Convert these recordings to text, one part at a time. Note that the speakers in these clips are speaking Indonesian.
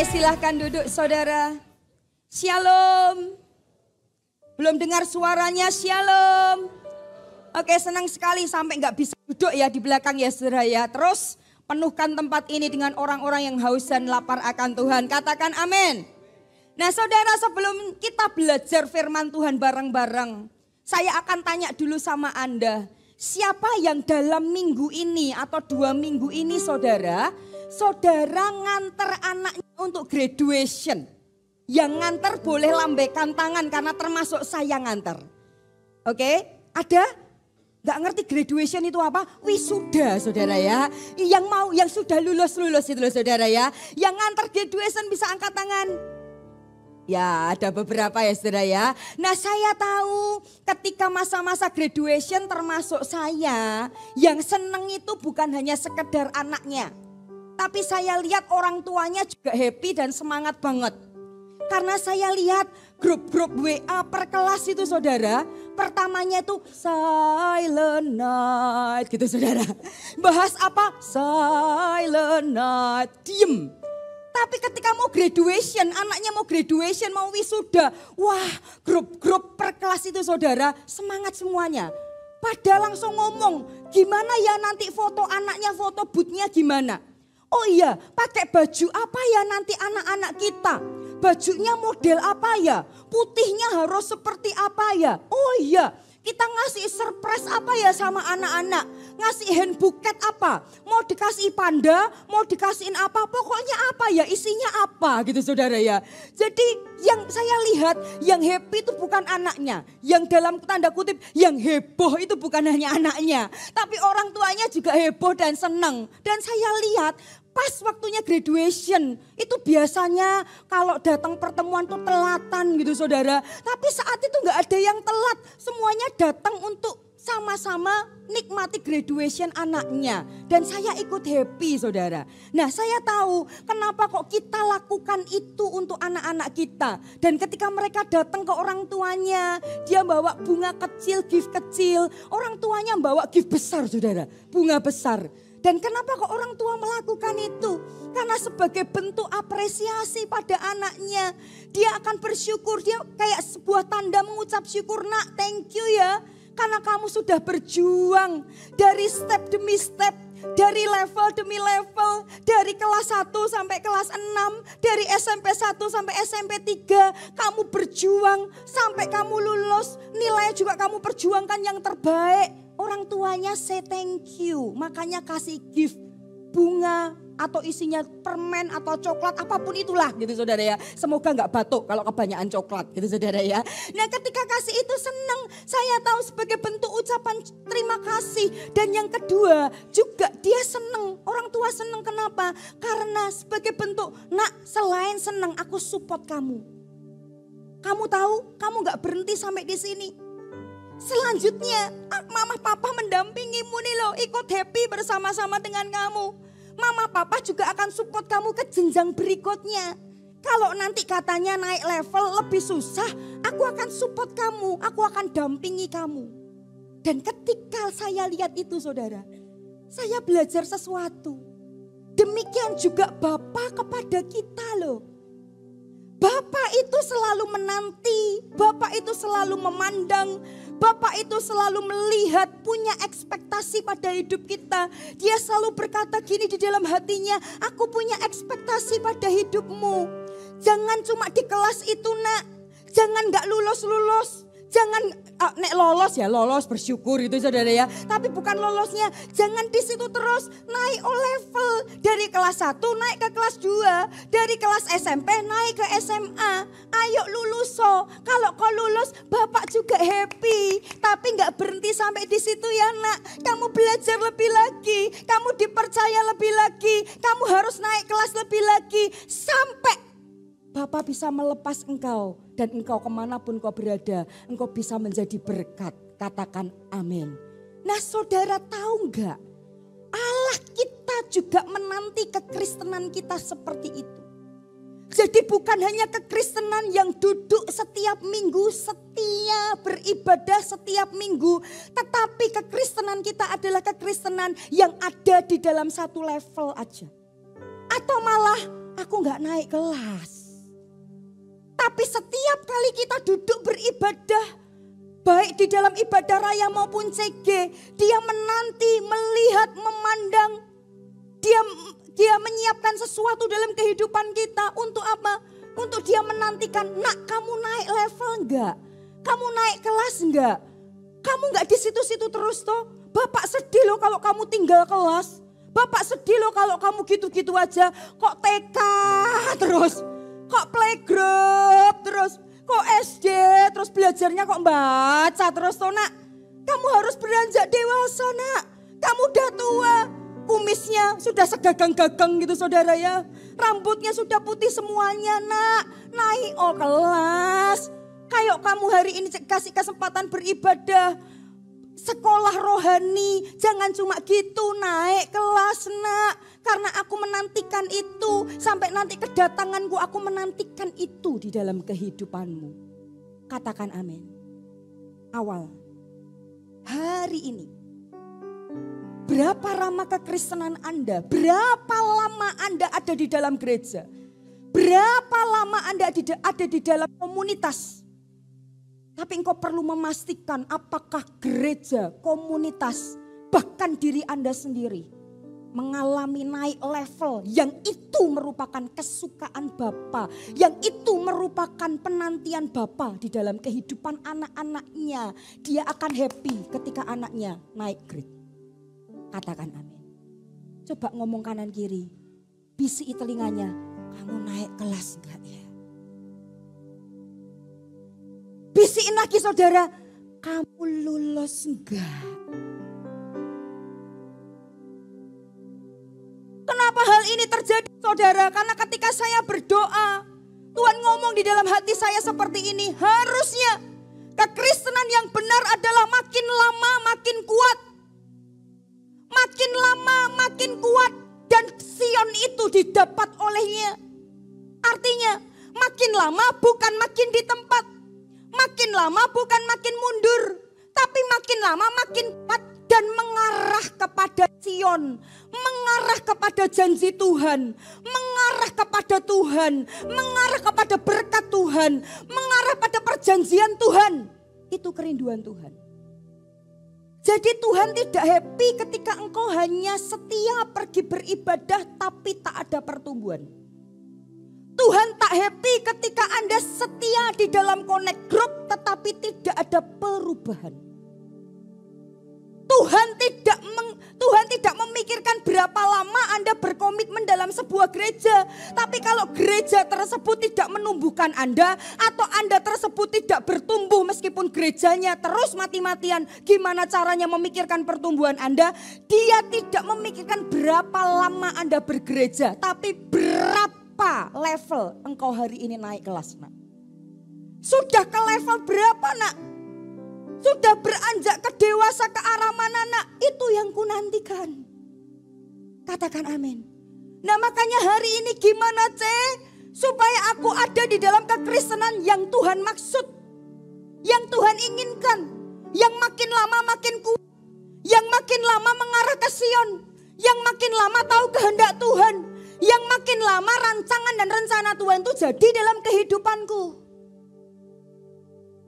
Boleh silahkan duduk saudara. Shalom. Belum dengar suaranya, shalom. Oke, senang sekali sampai nggak bisa duduk ya di belakang ya saudara ya. Terus penuhkan tempat ini dengan orang-orang yang haus dan lapar akan Tuhan. Katakan amin. Nah saudara, sebelum kita belajar firman Tuhan bareng-bareng, saya akan tanya dulu sama Anda. Siapa yang dalam minggu ini atau 2 minggu ini saudara nganter anaknya untuk graduation? Yang nganter boleh lambaikan tangan karena termasuk saya nganter. Oke, ada? Gak ngerti graduation itu apa? Wisuda saudara ya. Yang sudah lulus itu loh saudara ya. Yang nganter graduation bisa angkat tangan. Ya ada beberapa ya saudara ya. Nah saya tahu ketika masa-masa graduation termasuk saya. Yang seneng itu bukan hanya sekedar anaknya. Tapi saya lihat orang tuanya juga happy dan semangat banget. Karena saya lihat grup-grup WA per kelas itu saudara. Pertamanya itu silent night gitu saudara. Bahas apa? Silent night, diem. Tapi ketika mau graduation, anaknya mau graduation, mau wisuda. Wah grup-grup per kelas itu saudara semangat semuanya. Pada langsung ngomong gimana ya nanti foto anaknya, foto bootnya gimana. Oh iya pakai baju apa ya nanti anak-anak kita. Bajunya model apa ya? Putihnya harus seperti apa ya? Oh iya, kita ngasih surprise apa ya sama anak-anak? Ngasih hand buket apa? Mau dikasih panda, mau dikasihin apa? Pokoknya apa ya, isinya apa gitu saudara ya. Jadi yang saya lihat yang happy itu bukan anaknya. Yang dalam tanda kutip yang heboh itu bukan hanya anaknya. Tapi orang tuanya juga heboh dan senang. Dan saya lihat pas waktunya graduation itu biasanya kalau datang pertemuan tuh telatan gitu saudara. Tapi saat itu gak ada yang telat. Semuanya datang untuk sama-sama nikmati graduation anaknya. Dan saya ikut happy saudara. Nah saya tahu kenapa kok kita lakukan itu untuk anak-anak kita. Dan ketika mereka datang ke orang tuanya, dia bawa bunga kecil, gift kecil. Orang tuanya bawa gift besar saudara, bunga besar. Dan kenapa kok orang tua melakukan itu? Karena sebagai bentuk apresiasi pada anaknya. Dia akan bersyukur, dia kayak sebuah tanda mengucap syukur, nak thank you ya. Karena kamu sudah berjuang dari step demi step. Dari level demi level, dari kelas 1 sampai kelas 6, dari SMP 1 sampai SMP 3, kamu berjuang sampai kamu lulus, nilai juga kamu perjuangkan yang terbaik. Orang tuanya say thank you, makanya kasih gift, bunga atau isinya permen atau coklat apapun itulah gitu saudara ya. Semoga gak batuk kalau kebanyakan coklat gitu saudara ya. Nah ketika kasih itu senang, saya tahu sebagai bentuk ucapan terima kasih. Dan yang kedua juga dia senang, orang tua senang kenapa? Karena sebagai bentuk, nak selain senang aku support kamu. Kamu tahu kamu gak berhenti sampai di sini. Selanjutnya mama papa mendampingimu nih loh, ikut happy bersama-sama dengan kamu. Mama papa juga akan support kamu ke jenjang berikutnya. Kalau nanti katanya naik level lebih susah, aku akan support kamu, aku akan dampingi kamu. Dan ketika saya lihat itu saudara, saya belajar sesuatu. Demikian juga Bapa kepada kita loh. Bapak itu selalu menanti, Bapak itu selalu memandang, Bapak itu selalu melihat, punya ekspektasi pada hidup kita. Dia selalu berkata gini di dalam hatinya, aku punya ekspektasi pada hidupmu. Jangan cuma di kelas itu nak, jangan gak lulus-lulus. Jangan nek lolos ya lolos bersyukur itu saudara ya. Tapi bukan lolosnya, jangan di situ terus naik level. Dari kelas 1 naik ke kelas 2, dari kelas SMP naik ke SMA. Ayo lulus so. Kalau kau lulus Bapak juga happy. Tapi gak berhenti sampai di situ ya nak. Kamu belajar lebih lagi, kamu dipercaya lebih lagi, kamu harus naik kelas lebih lagi. Sampai Bapak bisa melepas engkau dan engkau kemanapun kau berada, engkau bisa menjadi berkat. Katakan amin. Nah saudara tahu enggak, Allah kita juga menanti kekristenan kita seperti itu. Jadi bukan hanya kekristenan yang duduk setiap minggu, setia beribadah setiap minggu. Tetapi kekristenan kita adalah kekristenan yang ada di dalam satu level aja. Atau malah aku gak naik kelas. Tapi setiap kali kita duduk beribadah, baik di dalam ibadah raya maupun CG, dia menanti, melihat, memandang. Dia menyiapkan sesuatu dalam kehidupan kita. Untuk apa? Untuk dia menantikan, nak kamu naik level enggak? Kamu naik kelas enggak? Kamu enggak di situ-situ terus toh? Bapak sedih loh kalau kamu tinggal kelas. Bapak sedih loh kalau kamu gitu-gitu aja. Kok TK terus? Kok playgroup terus? Kok SD terus belajarnya kok baca terus toh nak? Kamu harus beranjak dewasa nak. Kamu udah tua. Kumisnya sudah segagang-gagang gitu saudara ya. Rambutnya sudah putih semuanya nak. Naik kelas. Kayak kamu hari ini kasih kesempatan beribadah. Sekolah rohani. Jangan cuma gitu naik kelas nak. Karena aku menantikan itu. Sampai nanti kedatanganku aku menantikan itu di dalam kehidupanmu. Katakan amin. Awal. Hari ini. Berapa lama kekristenan Anda? Berapa lama Anda ada di dalam gereja? Berapa lama Anda ada di dalam komunitas? Tapi engkau perlu memastikan apakah gereja, komunitas, bahkan diri Anda sendiri mengalami naik level yang itu merupakan kesukaan Bapa, yang itu merupakan penantian Bapa di dalam kehidupan anak-anaknya. Dia akan happy ketika anaknya naik grade. Katakan amin. Coba ngomong kanan kiri. Bisik telinganya. Kamu naik kelas enggak ya? Bisikin lagi saudara. Kamu lulus enggak? Kenapa hal ini terjadi saudara? Karena ketika saya berdoa. Tuhan ngomong di dalam hati saya seperti ini. Harusnya kekristenan yang benar adalah makin lama makin kuat. Makin lama makin kuat dan Sion itu didapat olehnya. Artinya makin lama bukan makin di tempat. Makin lama bukan makin mundur. Tapi makin lama makin kuat dan mengarah kepada Sion. Mengarah kepada janji Tuhan. Mengarah kepada Tuhan. Mengarah kepada berkat Tuhan. Mengarah pada perjanjian Tuhan. Itu kerinduan Tuhan. Jadi Tuhan tidak happy ketika engkau hanya setia pergi beribadah tapi tak ada pertumbuhan. Tuhan tak happy ketika Anda setia di dalam connect group tetapi tidak ada perubahan. Tuhan tidak memikirkan berapa lama Anda berkomitmen dalam sebuah gereja. Tapi kalau gereja tersebut tidak menumbuhkan Anda atau Anda tersebut tidak bertumbuh meskipun gerejanya terus mati-matian, gimana caranya memikirkan pertumbuhan Anda? Dia tidak memikirkan berapa lama Anda bergereja, tapi berapa level engkau hari ini naik kelas, nak. Sudah ke level berapa, nak? Sudah beranjak ke dewasa ke arah mana nak? Itu yang kunantikan. Katakan amin. Nah makanya hari ini gimana supaya aku ada di dalam kekristenan yang Tuhan maksud. Yang Tuhan inginkan. Yang makin lama makin kuat. Yang makin lama mengarah ke Sion. Yang makin lama tahu kehendak Tuhan. Yang makin lama rancangan dan rencana Tuhan itu jadi dalam kehidupanku.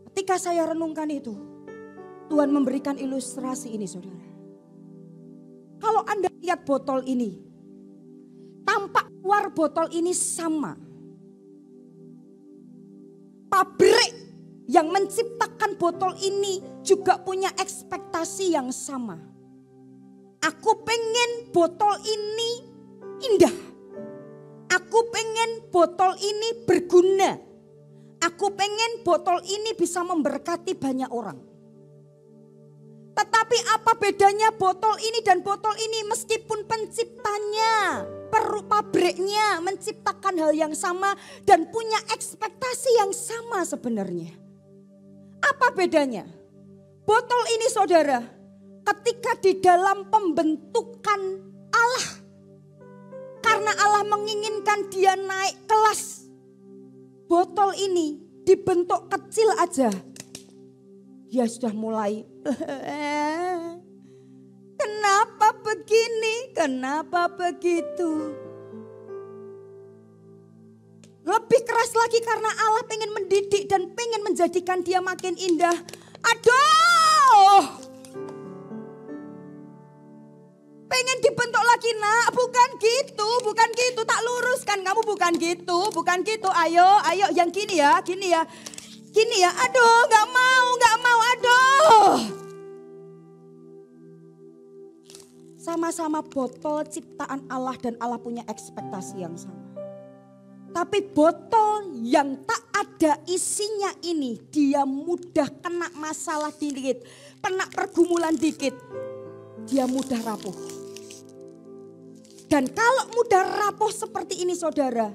Ketika saya renungkan itu. Tuhan memberikan ilustrasi ini saudara. Kalau Anda lihat botol ini. Tampak luar botol ini sama. Pabrik yang menciptakan botol ini juga punya ekspektasi yang sama. Aku pengen botol ini indah. Aku pengen botol ini berguna. Aku pengen botol ini bisa memberkati banyak orang. Tetapi apa bedanya botol ini dan botol ini meskipun penciptanya, pabriknya menciptakan hal yang sama dan punya ekspektasi yang sama sebenarnya. Apa bedanya? Botol ini saudara, ketika di dalam pembentukan Allah, karena Allah menginginkan dia naik kelas, botol ini dibentuk kecil aja. Dia sudah mulai, kenapa begini, kenapa begitu. Lebih keras lagi karena Allah pengen mendidik dan pengen menjadikan dia makin indah. Aduh. Pengen dibentuk lagi nak, bukan gitu, tak luruskan kamu bukan gitu. Ayo yang gini ya, aduh gak mau, aduh. Sama-sama botol ciptaan Allah dan Allah punya ekspektasi yang sama. Tapi botol yang tak ada isinya ini, dia mudah kena masalah dikit, kena pergumulan dikit, dia mudah rapuh. Dan kalau mudah rapuh seperti ini saudara,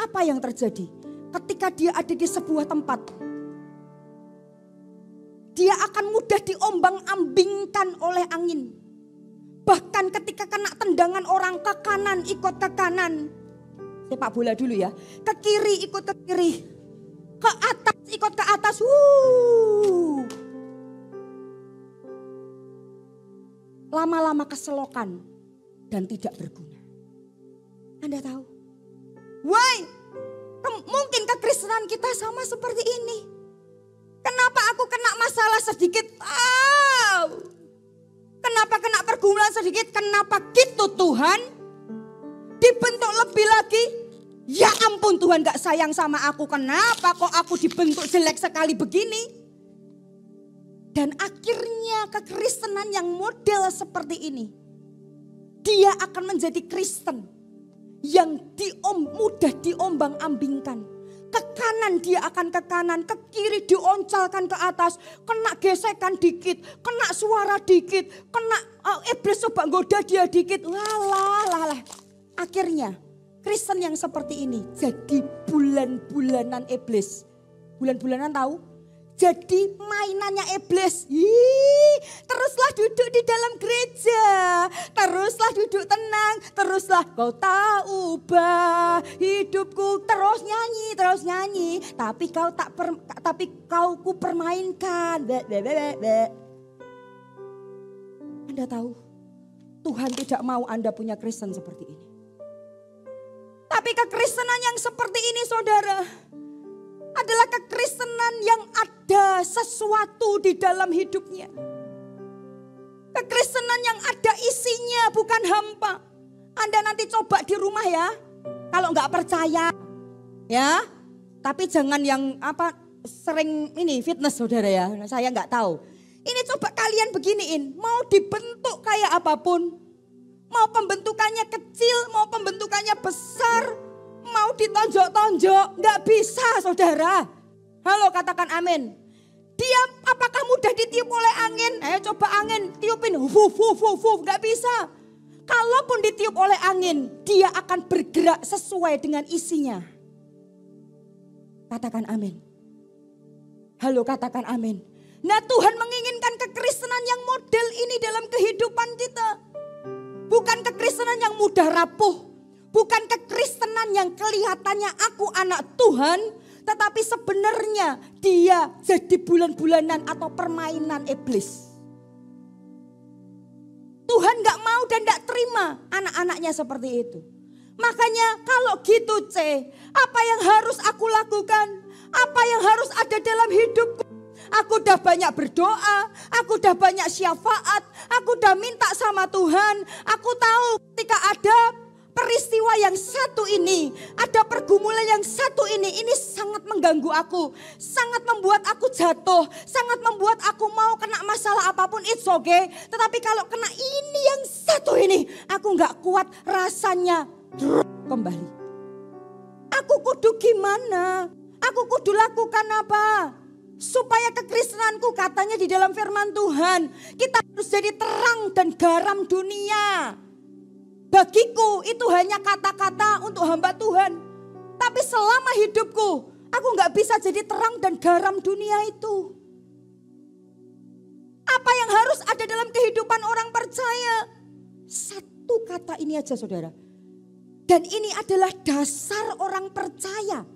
apa yang terjadi? Ketika dia ada di sebuah tempat, dia akan mudah diombang-ambingkan oleh angin. Bahkan ketika kena tendangan orang ke kanan, ikut ke kanan. Sepak bola dulu ya. Ke kiri, ikut ke kiri. Ke atas, ikut ke atas. Lama-lama keselokan dan tidak berguna. Anda tahu? Why? Mungkin kekristenan kita sama seperti ini. Kenapa aku kena masalah sedikit? Kenapa kena pergumulan sedikit? Kenapa gitu Tuhan? Dibentuk lebih lagi? Ya ampun Tuhan gak sayang sama aku. Kenapa kok aku dibentuk jelek sekali begini? Dan akhirnya kekristenan yang model seperti ini, dia akan menjadi Kristen yang mudah diombang-ambingkan. Ke kanan dia akan ke kanan, ke kiri dioncalkan ke atas, kena gesekan dikit, kena suara dikit, kena iblis coba goda dia dikit. Walah. Akhirnya Kristen yang seperti ini jadi bulan-bulanan iblis. Bulan-bulanan tahu? Jadi mainannya iblis. Teruslah duduk di dalam gereja. Teruslah duduk tenang. Teruslah kau tak ubah hidupku. Terus nyanyi. Tapi kau ku permainkan. Anda tahu? Tuhan tidak mau Anda punya Kristen seperti ini. Tapi kekristenan yang seperti ini saudara, adalah kekristenan yang ada sesuatu di dalam hidupnya. Kekristenan yang ada isinya, bukan hampa. Anda nanti coba di rumah ya. Kalau nggak percaya ya. Tapi jangan yang sering ini fitness saudara ya. Saya nggak tahu. Ini coba kalian beginiin. Mau dibentuk kayak apapun. Mau pembentukannya kecil, mau pembentukannya besar. Mau ditonjok-tonjok, nggak bisa saudara. Halo katakan amin. Dia apakah mudah ditiup oleh angin? Coba angin tiupin, nggak bisa. Kalaupun ditiup oleh angin, dia akan bergerak sesuai dengan isinya. Katakan amin. Halo katakan amin. Nah Tuhan menginginkan kekristenan yang model ini dalam kehidupan kita. Bukan kekristenan yang mudah rapuh. Bukan kekristenan yang kelihatannya aku anak Tuhan, tetapi sebenarnya dia jadi bulan-bulanan atau permainan iblis. Tuhan gak mau dan gak terima anak-anaknya seperti itu. Makanya kalau gitu apa yang harus aku lakukan? Apa yang harus ada dalam hidupku? Aku udah banyak berdoa, aku udah banyak syafaat, aku udah minta sama Tuhan. Aku tahu ketika ada peristiwa yang satu ini, ada pergumulan yang satu ini sangat mengganggu aku. Sangat membuat aku jatuh, sangat membuat aku mau kena masalah apapun, it's okay. Tetapi kalau kena ini yang satu ini, aku gak kuat rasanya drop kembali. Aku kudu gimana? Aku kudu lakukan apa? Supaya kekristenanku katanya di dalam firman Tuhan, kita harus jadi terang dan garam dunia. Bagiku itu hanya kata-kata untuk hamba Tuhan. Tapi selama hidupku, aku gak bisa jadi terang dan garam dunia itu. Apa yang harus ada dalam kehidupan orang percaya? Satu kata ini aja saudara. Dan ini adalah dasar orang percaya.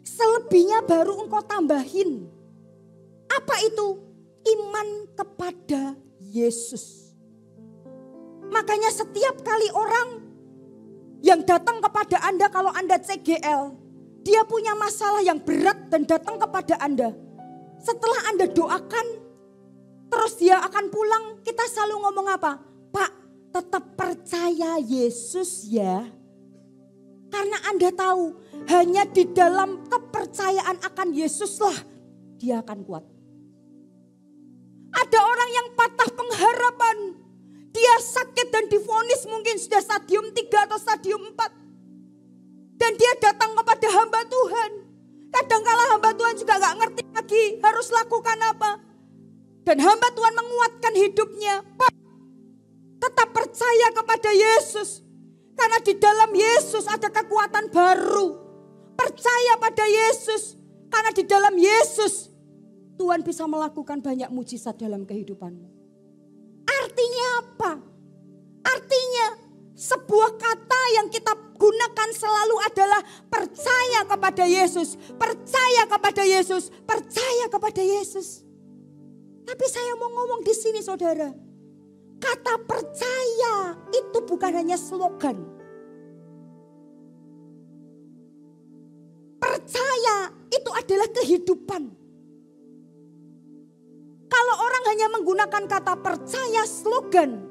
Selebihnya baru engkau tambahin. Apa itu? Iman kepada Yesus. Makanya setiap kali orang yang datang kepada Anda kalau Anda CGL, Dia punya masalah yang berat dan datang kepada Anda. Setelah Anda doakan, terus dia akan pulang, kita selalu ngomong apa? Pak, tetap percaya Yesus ya. Karena Anda tahu, hanya di dalam kepercayaan akan Yesuslah dia akan kuat. Ada orang yang patah pengharapan. Dia sakit dan divonis mungkin sudah stadium 3 atau stadium 4. Dan dia datang kepada hamba Tuhan. Kadangkala hamba Tuhan juga gak ngerti lagi harus lakukan apa. Dan hamba Tuhan menguatkan hidupnya. Pak, tetap percaya kepada Yesus. Karena di dalam Yesus ada kekuatan baru. Percaya pada Yesus. Karena di dalam Yesus Tuhan bisa melakukan banyak mujizat dalam kehidupanmu. Artinya apa? Artinya sebuah kata yang kita gunakan selalu adalah percaya kepada Yesus. Percaya kepada Yesus. Percaya kepada Yesus. Tapi saya mau ngomong di sini saudara. Kata percaya itu bukan hanya slogan. Percaya itu adalah kehidupan. Kalau orang hanya menggunakan kata percaya slogan,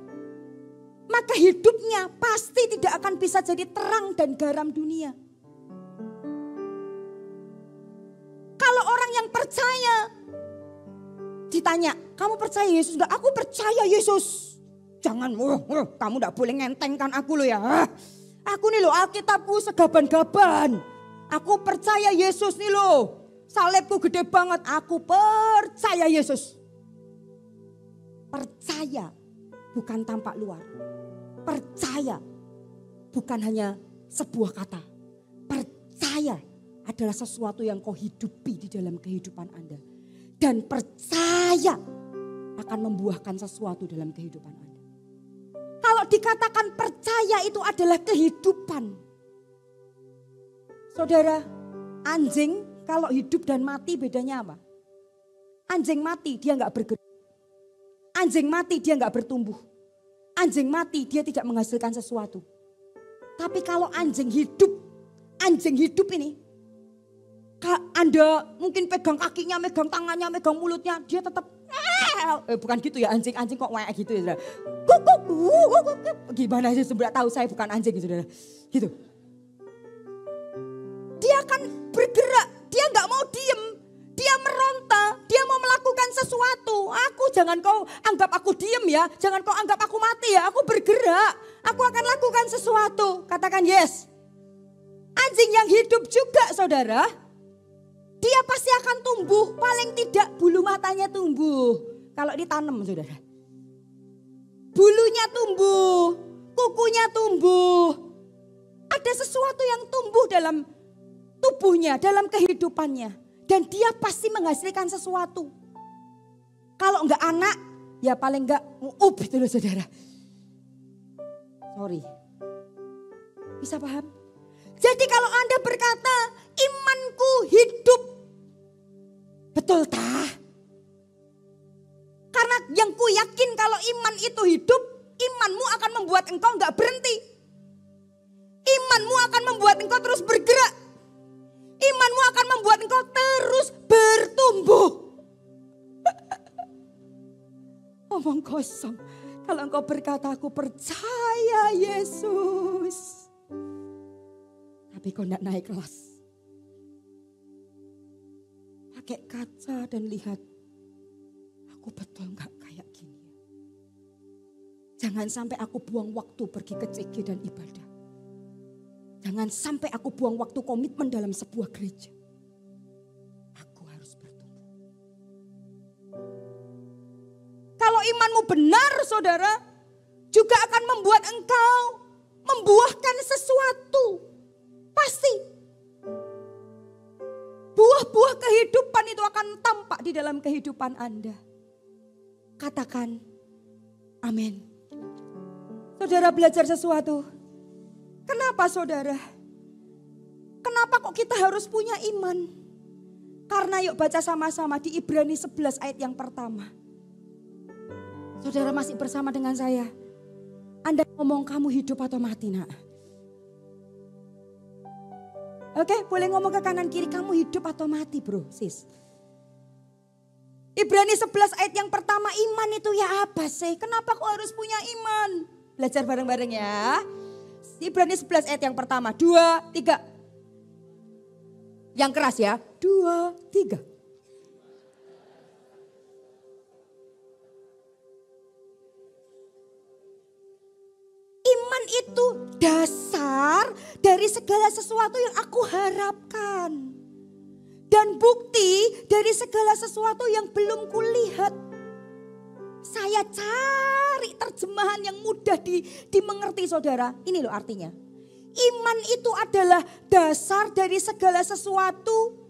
maka hidupnya pasti tidak akan bisa jadi terang dan garam dunia. Kalau orang yang percaya, ditanya, kamu percaya Yesus enggak? Aku percaya Yesus. Jangan, kamu enggak boleh ngentengkan aku loh ya. Aku nih loh, Alkitabku segaban-gaban. Aku percaya Yesus nih loh. Salibku gede banget, aku percaya Yesus. Percaya bukan tampak luar. Percaya bukan hanya sebuah kata. Percaya adalah sesuatu yang kau hidupi di dalam kehidupan Anda. Dan percaya akan membuahkan sesuatu dalam kehidupan Anda. Kalau dikatakan percaya itu adalah kehidupan. Saudara, anjing kalau hidup dan mati bedanya apa? Anjing mati dia nggak bergerak. Anjing mati dia nggak bertumbuh. Anjing mati dia tidak menghasilkan sesuatu. Tapi kalau anjing hidup ini, Anda mungkin pegang kakinya, megang tangannya, megang mulutnya, dia tetap bukan gitu ya, anjing kok kayak gitu ya. Gimana sih sebenarnya, tahu saya bukan anjing gitu. Gitu. Dia akan bergerak, dia nggak mau diem. Dia meronta, dia mau melakukan sesuatu. Jangan kau anggap aku diem ya, jangan kau anggap aku mati ya, aku bergerak. Aku akan lakukan sesuatu, katakan yes. Anjing yang hidup juga saudara, dia pasti akan tumbuh, paling tidak bulu matanya tumbuh. Kalau ditanam saudara. Bulunya tumbuh, kukunya tumbuh. Ada sesuatu yang tumbuh dalam tubuhnya, dalam kehidupannya. Dan dia pasti menghasilkan sesuatu. Kalau enggak anak, ya paling enggak gitu loh saudara. Sorry. Bisa paham? Jadi kalau Anda berkata, imanku hidup. Betul tah? Karena yang ku yakin kalau iman itu hidup, imanmu akan membuat engkau enggak berhenti. Imanmu akan membuat engkau terus bergerak. Imanmu akan membuat engkau terus bertumbuh. Omong kosong. Kalau engkau berkata aku percaya Yesus. Tapi kau tidak naik kelas. Pakai kaca dan lihat. Aku betul gak kayak gini. Jangan sampai aku buang waktu pergi ke CG dan ibadah. Jangan sampai aku buang waktu komitmen dalam sebuah gereja. Aku harus bertumbuh. Kalau imanmu benar saudara, juga akan membuat engkau membuahkan sesuatu. Pasti. Buah-buah kehidupan itu akan tampak di dalam kehidupan Anda. Katakan amin. Saudara belajar sesuatu. Kenapa saudara? Kenapa kok kita harus punya iman? Karena yuk baca sama-sama di Ibrani 11 ayat yang pertama. Saudara masih bersama dengan saya? Anda ngomong kamu hidup atau mati nak? Oke, boleh ngomong ke kanan kiri, kamu hidup atau mati bro, sis. Ibrani 11 ayat yang pertama, iman itu ya apa sih? Kenapa kok harus punya iman? Belajar bareng-bareng ya. Ibrani 11 ayat yang pertama, 2, 3. Yang keras ya, 2, 3. Iman itu dasar dari segala sesuatu yang aku harapkan. Dan bukti dari segala sesuatu yang belum kulihat. Saya cari terjemahan yang mudah dimengerti saudara. Ini loh artinya. Iman itu adalah dasar dari segala sesuatu.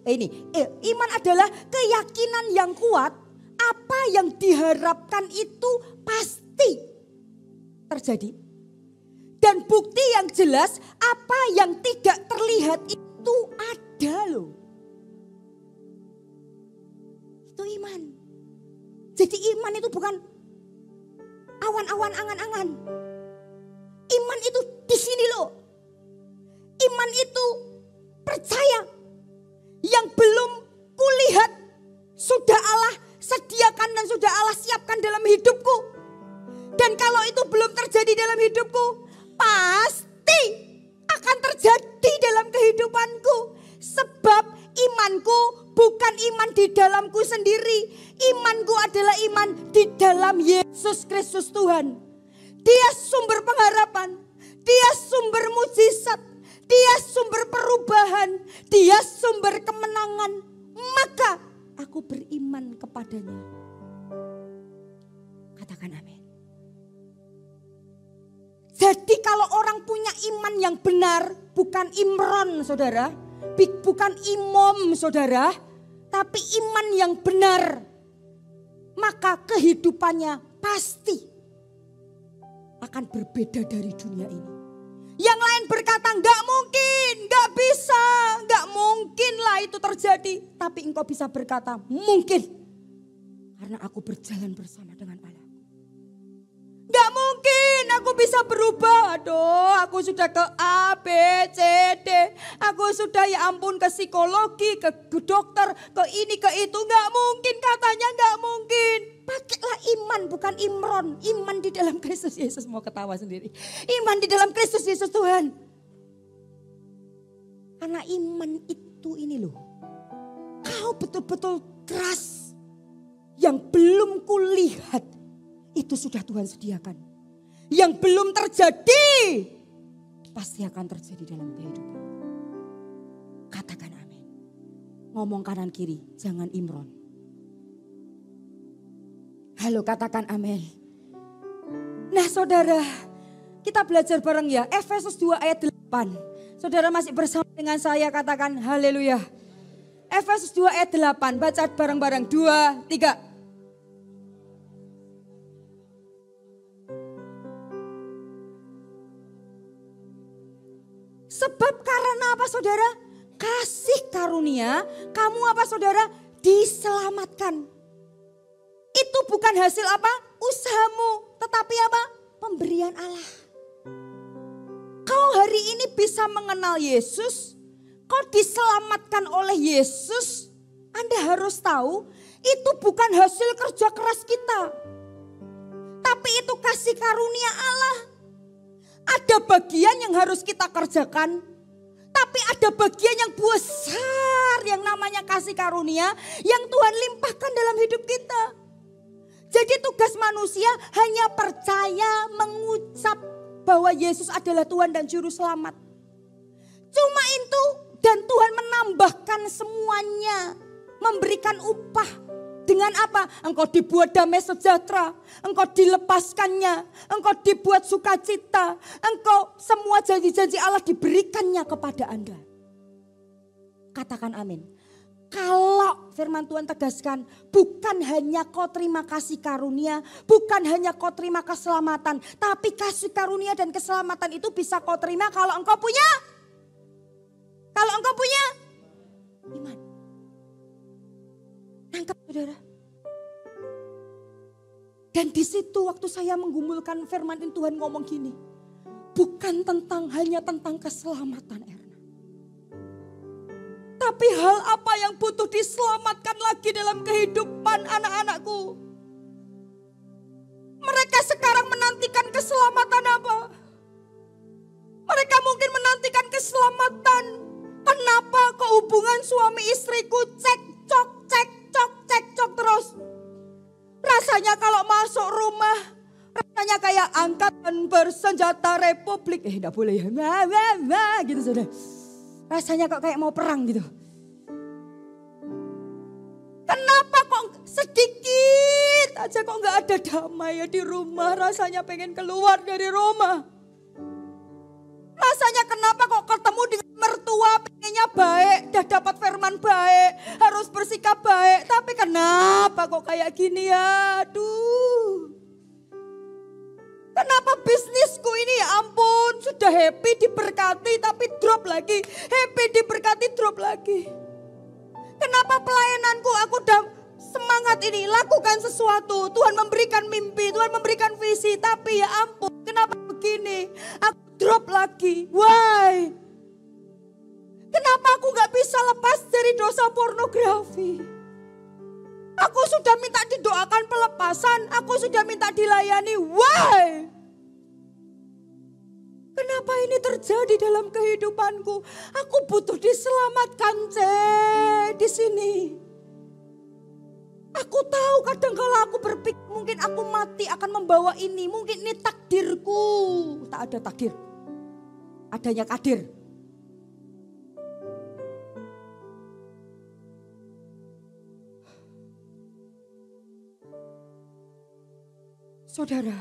Iman adalah keyakinan yang kuat. Apa yang diharapkan itu pasti terjadi. Dan bukti yang jelas apa yang tidak terlihat itu ada loh. Itu iman. Jadi iman itu bukan awan-awan angan-angan. Iman itu di sini loh. Iman itu percaya yang belum kulihat sudah Allah sediakan dan sudah Allah siapkan dalam hidupku. Dan kalau itu belum terjadi dalam hidupku, pasti akan terjadi dalam kehidupanku. Sebab imanku bukan iman di dalamku sendiri. Imanku adalah iman di dalam Yesus Kristus Tuhan. Dia sumber pengharapan. Dia sumber mujizat. Dia sumber perubahan. Dia sumber kemenangan. Maka aku beriman kepadanya. Katakan amin. Jadi kalau orang punya iman yang benar, bukan Imron saudara, bukan imam saudara, tapi iman yang benar, maka kehidupannya pasti akan berbeda dari dunia ini. Yang lain berkata enggak mungkin, enggak bisa, enggak mungkin lah itu terjadi. Tapi engkau bisa berkata mungkin, karena aku berjalan bersama dengan Allah. Gak mungkin aku bisa berubah. Aduh, aku sudah ke A, B, C, D. Aku sudah ya ampun ke psikologi, ke dokter, ke ini, ke itu. Gak mungkin katanya gak mungkin. Pakailah iman bukan Imron. Iman di dalam Kristus Yesus. Mau ketawa sendiri. Iman di dalam Kristus Yesus Tuhan. Karena iman itu ini loh. Kau betul-betul keras. Yang belum kulihat. Itu sudah Tuhan sediakan. Yang belum terjadi pasti akan terjadi dalam kehidupan. Katakan amin. Ngomong kanan kiri, jangan Imron. Halo, katakan amin. Nah saudara, kita belajar bareng ya. Efesus 2 ayat 8. Saudara masih bersama dengan saya, katakan haleluya. Efesus 2 ayat 8, baca bareng-bareng 2, 3. Sebab karena apa saudara? Kasih karunia, kamu apa saudara? Diselamatkan. Itu bukan hasil apa? Usahamu, tetapi apa? Pemberian Allah. Kau hari ini bisa mengenal Yesus, kau diselamatkan oleh Yesus. Anda harus tahu, itu bukan hasil kerja keras kita. Tapi itu kasih karunia Allah. Ada bagian yang harus kita kerjakan, tapi ada bagian yang besar yang namanya kasih karunia yang Tuhan limpahkan dalam hidup kita. Jadi tugas manusia hanya percaya, mengucap bahwa Yesus adalah Tuhan dan Juru Selamat. Cuma itu, dan Tuhan menambahkan semuanya, memberikan upah. Dengan apa? Engkau dibuat damai sejahtera, engkau dilepaskannya, engkau dibuat sukacita, engkau semua janji-janji Allah diberikannya kepada Anda. Katakan amin. Kalau firman Tuhan tegaskan, bukan hanya kau terima kasih karunia, bukan hanya kau terima keselamatan, tapi kasih karunia dan keselamatan itu bisa kau terima kalau engkau punya iman. Nangkep saudara. Dan di situ waktu saya menggumulkan firman Tuhan ngomong gini. Bukan hanya tentang keselamatan Erna. Tapi hal apa yang butuh diselamatkan lagi dalam kehidupan anak-anakku? Mereka sekarang menantikan keselamatan apa? Mereka mungkin menantikan keselamatan. Kenapa kok hubungan suami istriku cekcok terus? Rasanya kalau masuk rumah, rasanya kayak angkatan bersenjata Republik. Enggak boleh ya, gitu sudah. Rasanya kok kayak mau perang gitu. Kenapa kok sedikit aja kok nggak ada damai ya di rumah? Rasanya pengen keluar dari rumah. Rasanya kenapa kok ketemu dengan mertua pengennya baik, dah dapat firman baik, harus bersikap baik. Tapi kenapa kok kayak gini ya? Aduh. Kenapa bisnisku ini ya ampun sudah happy diberkati tapi drop lagi. Happy diberkati drop lagi. Kenapa pelayananku aku udah semangat ini lakukan sesuatu. Tuhan memberikan mimpi, Tuhan memberikan visi. Tapi ya ampun kenapa begini. Aku drop lagi. Why? Kenapa aku gak bisa lepas dari dosa pornografi? Aku sudah minta didoakan pelepasan. Aku sudah minta dilayani. Why? Kenapa ini terjadi dalam kehidupanku? Aku butuh diselamatkan di sini. Aku tahu kadang kalau aku berpikir mungkin aku mati akan membawa ini. Mungkin ini takdirku. Tak ada takdir. Adanya kadir. Saudara,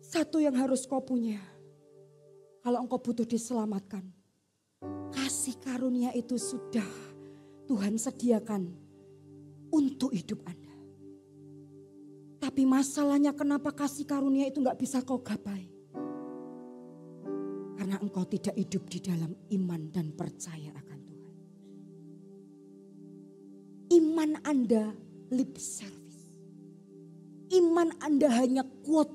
satu yang harus kau punya. Kalau engkau butuh diselamatkan. Kasih karunia itu sudah Tuhan sediakan untuk hidup Anda. Tapi masalahnya kenapa kasih karunia itu gak bisa kau gapai? Karena engkau tidak hidup di dalam iman dan percaya akan Tuhan. Iman Anda lip service. Iman Anda hanya quote.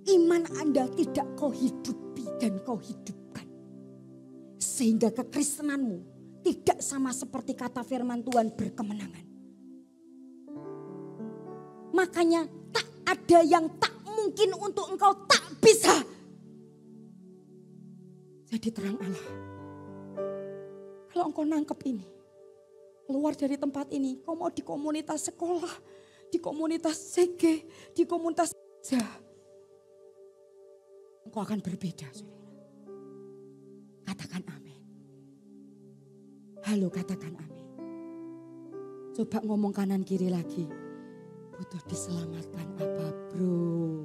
Iman Anda tidak kau hidupi dan kau hidupkan. Sehingga kekristenanmu tidak sama seperti kata firman Tuhan berkemenangan. Makanya tak ada yang tak mungkin untuk engkau tak bisa. Jadi terang Allah. Kalau engkau nangkep ini. Keluar dari tempat ini. Kau mau di komunitas sekolah. Di komunitas CG, di komunitas kerja. Engkau akan berbeda, saudara. Katakan amin. Halo, katakan amin. Coba ngomong kanan kiri lagi. Butuh diselamatkan apa bro?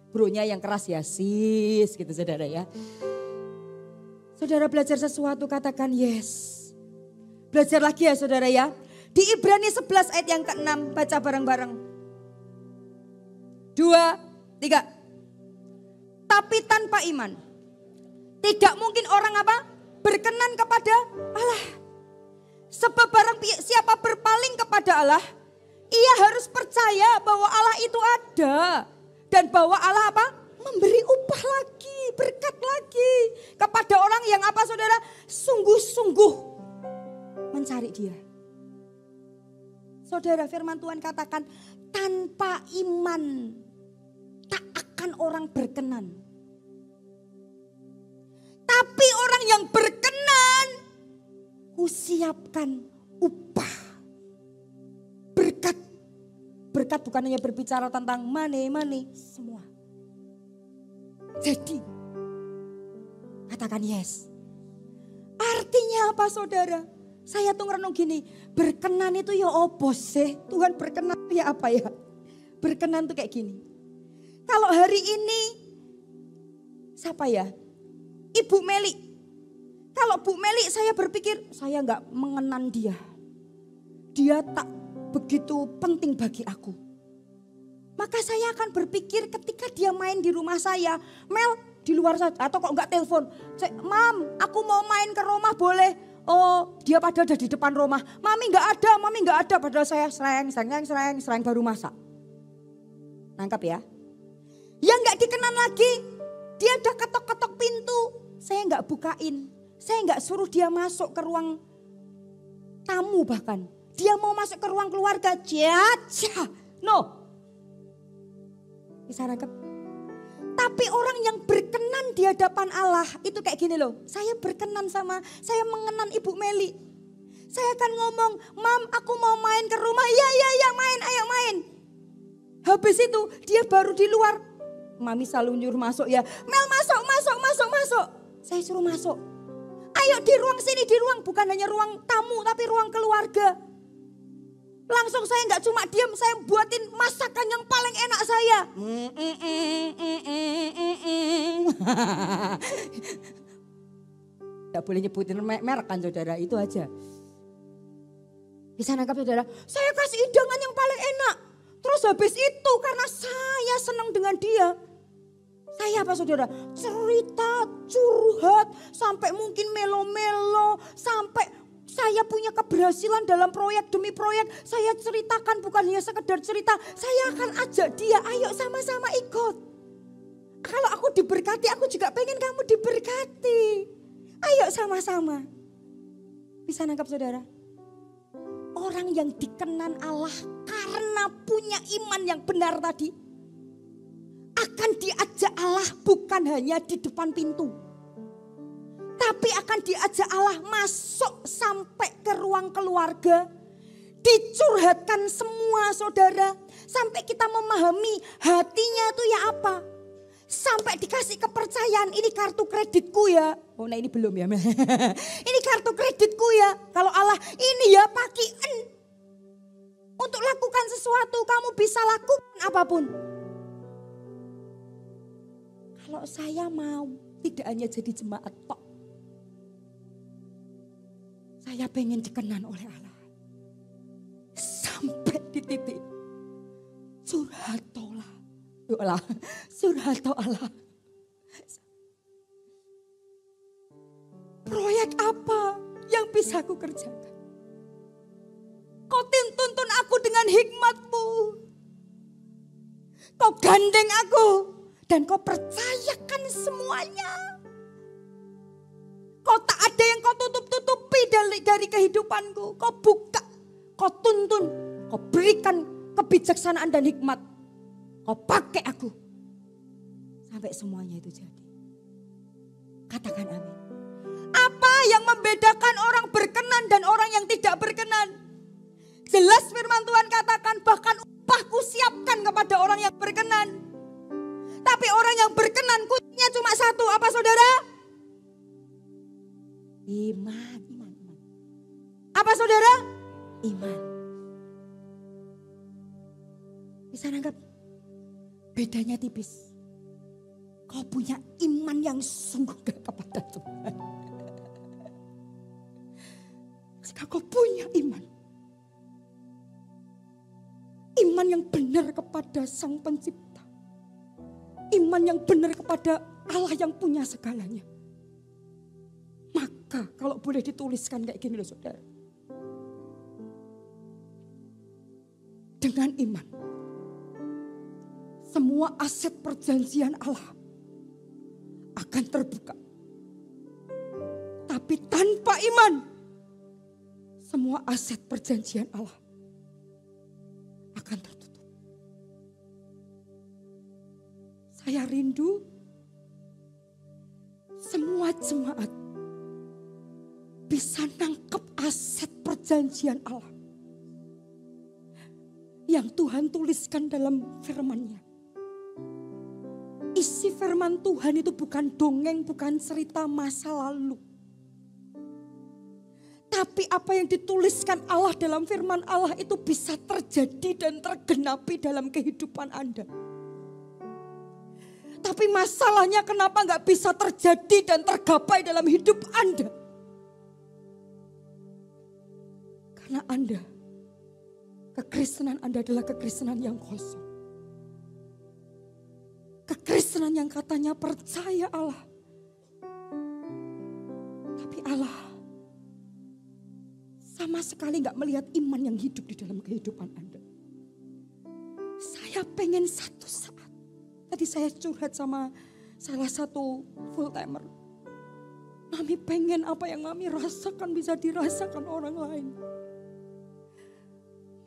Bronya yang keras ya sis gitu saudara ya. Saudara belajar sesuatu katakan yes. Belajar lagi ya saudara ya. Di Ibrani 11 ayat yang ke-6 baca bareng-bareng. 2, 3. Tapi tanpa iman tidak mungkin orang apa? Berkenan kepada Allah. Sebab barang siapa berpaling kepada Allah, ia harus percaya bahwa Allah itu ada. Dan bahwa Allah apa? Memberi upah lagi, berkat lagi. Kepada orang yang apa saudara? Sungguh-sungguh mencari dia. Saudara firman Tuhan katakan tanpa iman tak akan orang berkenan. Tapi orang yang berkenan kusiapkan upah. Berkat. Berkat bukan hanya berbicara tentang money semua. Jadi katakan yes. Artinya apa saudara? Saya tuh ngerenung gini, berkenan itu ya opo sih? Tuhan berkenan itu ya apa ya? Berkenan tuh kayak gini. Kalau hari ini, siapa ya? Ibu Meli. Kalau Bu Meli saya berpikir, saya gak mengenan dia. Dia tak begitu penting bagi aku. Maka saya akan berpikir ketika dia main di rumah saya, Mel di luar saja atau kok gak telepon. Mam, aku mau main ke rumah boleh? Oh dia padahal ada di depan rumah. Mami gak ada. Padahal saya sereng baru masak. Nangkap ya. Yang gak dikenan lagi. Dia udah ketok-ketok pintu. Saya gak bukain. Saya nggak suruh dia masuk ke ruang tamu bahkan. Dia mau masuk ke ruang keluarga, jaja. No. Bisa nangkep? Tapi orang yang berkenan di hadapan Allah itu kayak gini loh. Saya berkenan saya mengenan Ibu Meli. Saya akan ngomong, Mam aku mau main ke rumah. Iya main, ayo main. Habis itu dia baru di luar. Mami selalu nyuruh masuk ya. Mel masuk. Saya suruh masuk. Ayo di ruang sini, di ruang. Bukan hanya ruang tamu tapi ruang keluarga. Langsung saya nggak cuma diam, saya buatin masakan yang paling enak saya. Tidak boleh nyebutin merek kan saudara, itu aja. Bisa nangkap saudara? Saya kasih hidangan yang paling enak. Terus habis itu karena saya senang dengan dia. Saya apa saudara? Cerita, curhat, sampai mungkin melo-melo, sampai saya punya keberhasilan dalam proyek demi proyek. Saya ceritakan bukan hanya sekedar cerita. Saya akan ajak dia, ayo sama-sama ikut. Kalau aku diberkati, aku juga pengen kamu diberkati. Ayo sama-sama. Bisa nangkap saudara? Orang yang dikenan Allah karena punya iman yang benar tadi. Akan diajak Allah bukan hanya di depan pintu. Tapi akan diajak Allah masuk sampai ke ruang keluarga. Dicurhatkan semua saudara. Sampai kita memahami hatinya itu ya apa. Sampai dikasih kepercayaan, ini kartu kreditku ya. Oh nah ini belum ya. Ini kartu kreditku ya. Kalau Allah ini ya pakian. Untuk lakukan sesuatu kamu bisa lakukan apapun. Kalau saya mau tidak hanya jadi jemaat tok. Saya pengen dikenan oleh Allah. Sampai di titik surhatolah. Allah, surhato Allah. Proyek apa yang bisa aku kerjakan? Kau tuntun aku dengan hikmatmu. Kau gandeng aku. Dan kau percayakan semuanya. Kau tak ada yang kau tutup-tutupi dari kehidupanku. Kau buka, kau tuntun, kau berikan kebijaksanaan dan hikmat. Kau pakai aku. Sampai semuanya itu jadi. Katakan amin. Apa yang membedakan orang berkenan dan orang yang tidak berkenan? Jelas firman Tuhan katakan bahkan upahku siapkan kepada orang yang berkenan. Tapi orang yang berkenan kuncinya cuma satu. Apa saudara? Iman. Apa saudara? Iman. Bisa nangkap? Bedanya tipis. Kau punya iman yang sungguh kepada Tuhan. Jika kau punya iman. Iman yang benar kepada Sang Pencipta. Iman yang benar kepada Allah yang punya segalanya. Maka kalau boleh dituliskan kayak gini loh saudara. Dengan iman. Semua aset perjanjian Allah akan terbuka. Tapi tanpa iman. Semua aset perjanjian Allah akan tertutup. Saya rindu semua jemaat bisa nangkep aset perjanjian Allah. Yang Tuhan tuliskan dalam firman-Nya. Isi firman Tuhan itu bukan dongeng, bukan cerita masa lalu. Tapi apa yang dituliskan Allah dalam firman Allah itu bisa terjadi dan tergenapi dalam kehidupan Anda. Tapi masalahnya kenapa gak bisa terjadi dan tergapai dalam hidup Anda? Karena Anda, kekristenan Anda adalah kekristenan yang kosong. Kekristenan yang katanya percaya Allah. Tapi Allah sama sekali gak melihat iman yang hidup di dalam kehidupan Anda. Saya pengen satu saat. Tadi saya curhat sama salah satu full timer. Mami pengen apa yang Mami rasakan bisa dirasakan orang lain.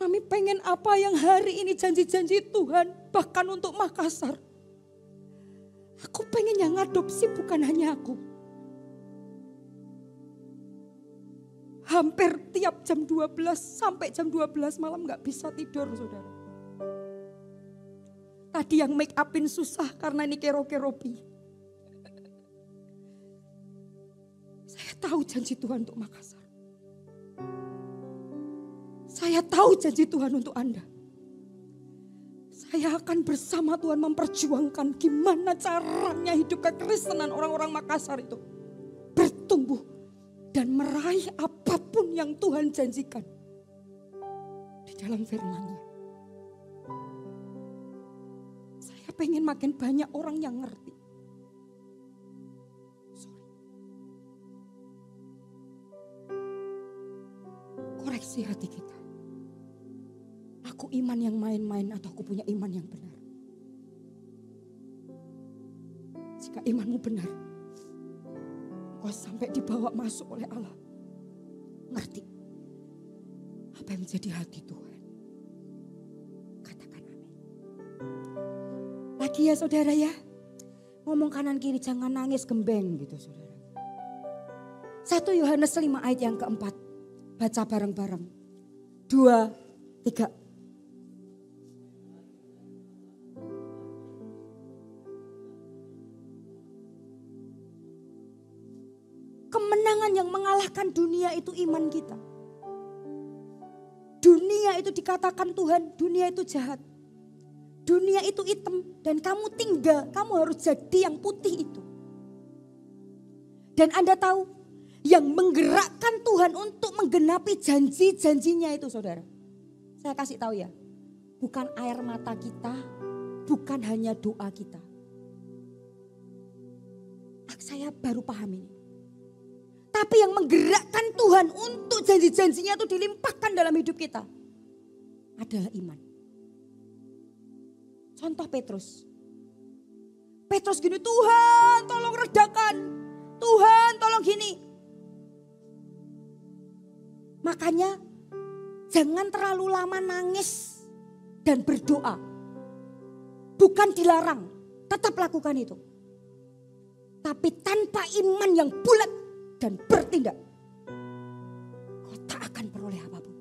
Mami pengen apa yang hari ini janji-janji Tuhan bahkan untuk Makassar. Aku pengen yang ngadopsi bukan hanya aku. Hampir tiap jam 12 sampai jam 12 malam gak bisa tidur saudara. Tadi yang make upin susah karena ini kero-keropi. Saya tahu janji Tuhan untuk Makassar. Saya tahu janji Tuhan untuk Anda. Saya akan bersama Tuhan memperjuangkan gimana caranya hidup kekristenan orang-orang Makassar itu bertumbuh dan meraih apapun yang Tuhan janjikan di dalam firman-Nya. Saya pengen makin banyak orang yang ngerti. Koreksi hati kita. Aku iman yang main-main atau aku punya iman yang benar? Jika imanmu benar, kau sampai dibawa masuk oleh Allah. Ngerti apa yang menjadi hati Tuhan. Katakan amin. Lagi ya saudara ya. Ngomong kanan kiri jangan nangis gembeng gitu saudara. 1 Yohanes 5 ayat yang keempat. Baca bareng-bareng. 2, 3. Kemenangan yang mengalahkan dunia itu iman kita. Dunia itu dikatakan Tuhan, dunia itu jahat. Dunia itu hitam dan kamu tinggal, kamu harus jadi yang putih itu. Dan Anda tahu, yang menggerakkan Tuhan untuk menggenapi janji-janjinya itu saudara. Saya kasih tahu ya, bukan air mata kita, bukan hanya doa kita. Saya baru paham ini. Tapi yang menggerakkan Tuhan untuk janji-janjinya itu dilimpahkan dalam hidup kita adalah iman. Contoh Petrus. Petrus gini, Tuhan tolong redakan. Tuhan tolong gini. Makanya jangan terlalu lama nangis dan berdoa. Bukan dilarang, tetap lakukan itu. Tapi tanpa iman yang bulat dan bertindak, kau tak akan peroleh apapun.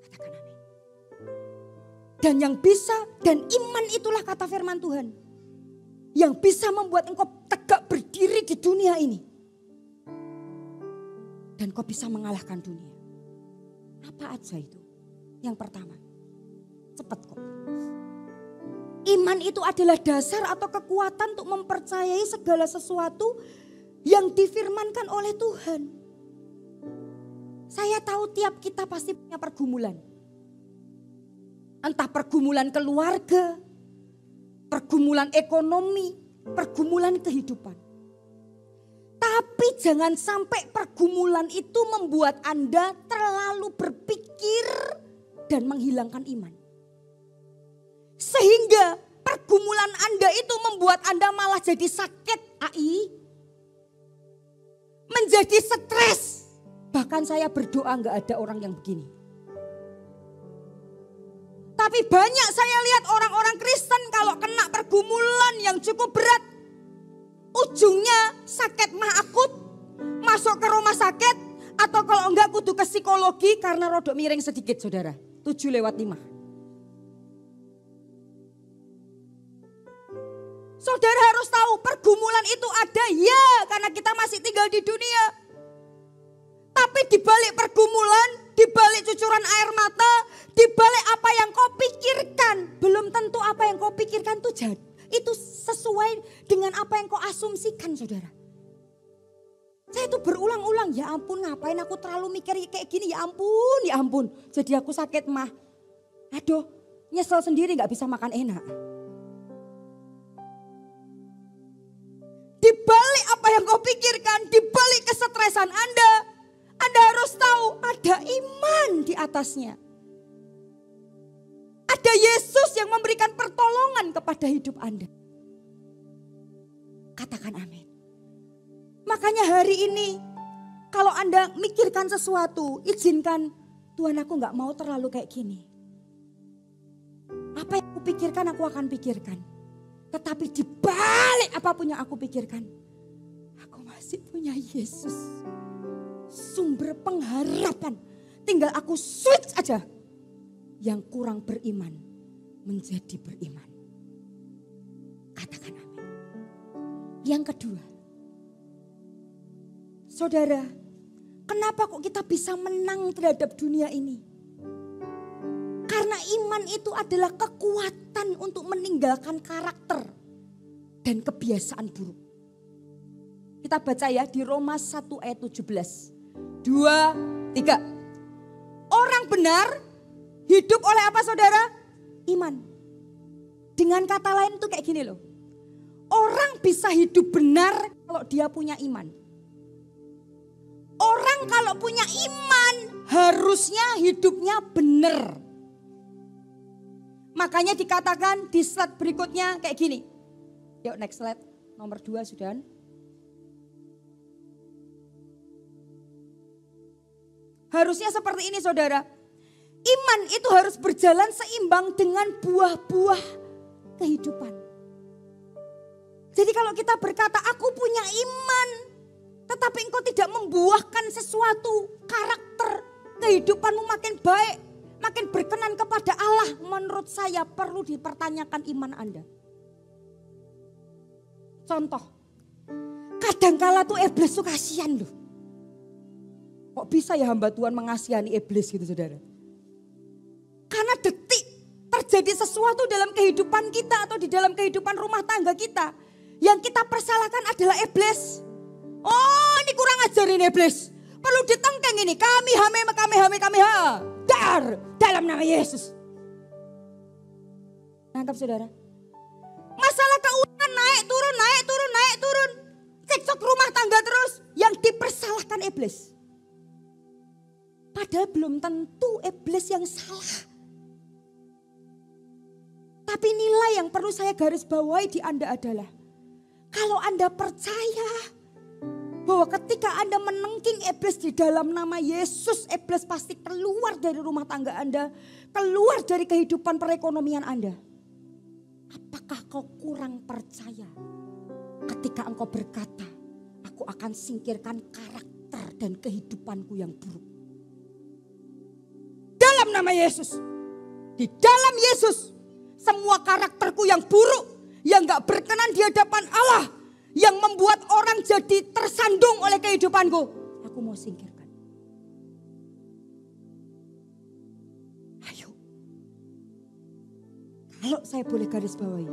Katakan amin. Dan yang bisa, dan iman itulah kata firman Tuhan, yang bisa membuat engkau tegak berdiri di dunia ini. Dan kau bisa mengalahkan dunia. Apa aja itu? Yang pertama, cepat kok. Iman itu adalah dasar atau kekuatan untuk mempercayai segala sesuatu yang difirmankan oleh Tuhan. Saya tahu tiap kita pasti punya pergumulan. Entah pergumulan keluarga, pergumulan ekonomi, pergumulan kehidupan. Tapi jangan sampai pergumulan itu membuat Anda terlalu berpikir dan menghilangkan iman. Sehingga pergumulan Anda itu membuat Anda malah jadi sakit, menjadi stres. Bahkan saya berdoa gak ada orang yang begini. Tapi banyak saya lihat orang-orang Kristen kalau kena pergumulan yang cukup berat, ujungnya sakit mah akut, masuk ke rumah sakit, atau kalau enggak kudu ke psikologi karena rodok miring sedikit saudara. 7/5. Saudara harus tahu pergumulan itu ada ya karena kita masih tinggal di dunia. Tapi di balik pergumulan, di balik cucuran air mata, di balik apa yang kau pikirkan, belum tentu apa yang kau pikirkan itu sesuai dengan apa yang kau asumsikan saudara. Saya itu berulang-ulang, ya ampun ngapain aku terlalu mikir kayak gini, ya ampun. Jadi aku sakit mah. Aduh, nyesel sendiri gak bisa makan enak. Di balik apa yang kau pikirkan, di balik kesetresan Anda harus tahu ada iman di atasnya. Ada Yesus yang memberikan pertolongan kepada hidup Anda. Katakan amin. Makanya hari ini kalau Anda mikirkan sesuatu, izinkan Tuhan, aku gak mau terlalu kayak gini. Apa yang aku pikirkan, aku akan pikirkan. Tetapi di balik apapun yang aku pikirkan, aku masih punya Yesus. Sumber pengharapan. Tinggal aku switch aja. Yang kurang beriman menjadi beriman. Katakan amin. Yang kedua, saudara, kenapa kok kita bisa menang terhadap dunia ini? Karena iman itu adalah kekuatan untuk meninggalkan karakter dan kebiasaan buruk. Kita baca ya di Roma 1 ayat 17. 2, 3. Orang benar hidup oleh apa saudara? Iman. Dengan kata lain itu kayak gini loh. Orang bisa hidup benar kalau dia punya iman. Orang kalau punya iman harusnya hidupnya benar. Makanya dikatakan di slide berikutnya kayak gini. Yuk next slide, nomor 2 sudah. Harusnya seperti ini saudara. Iman itu harus berjalan seimbang dengan buah-buah kehidupan. Jadi kalau kita berkata aku punya iman, tetapi engkau tidak membuahkan sesuatu, karakter kehidupanmu makin baik, makin berkenan kepada Allah, menurut saya perlu dipertanyakan iman Anda. Contoh, kadangkala tuh iblis tuh kasihan loh. Kok bisa ya hamba Tuhan mengasihani iblis gitu saudara? Karena detik terjadi sesuatu dalam kehidupan kita atau di dalam kehidupan rumah tangga kita. Yang kita persalahkan adalah iblis. Oh ini kurang ajar ini iblis. Perlu ditenteng ini. Kami ha. Dalam nama Yesus. Nangkap saudara? Masalah keuangan naik turun. Cekcok rumah tangga terus. Yang dipersalahkan iblis. Padahal belum tentu iblis yang salah. Tapi nilai yang perlu saya garis bawahi di Anda adalah, kalau Anda percaya bahwa ketika Anda menengking iblis di dalam nama Yesus, iblis pasti keluar dari rumah tangga Anda, keluar dari kehidupan perekonomian Anda. Apakah kau kurang percaya ketika engkau berkata, aku akan singkirkan karakter dan kehidupanku yang buruk? Dalam nama Yesus, di dalam Yesus, semua karakterku yang buruk, yang gak berkenan di hadapan Allah, yang membuat orang jadi tersandung oleh kehidupanku, aku mau singkirkan. Ayo. Kalau saya boleh garis bawahi,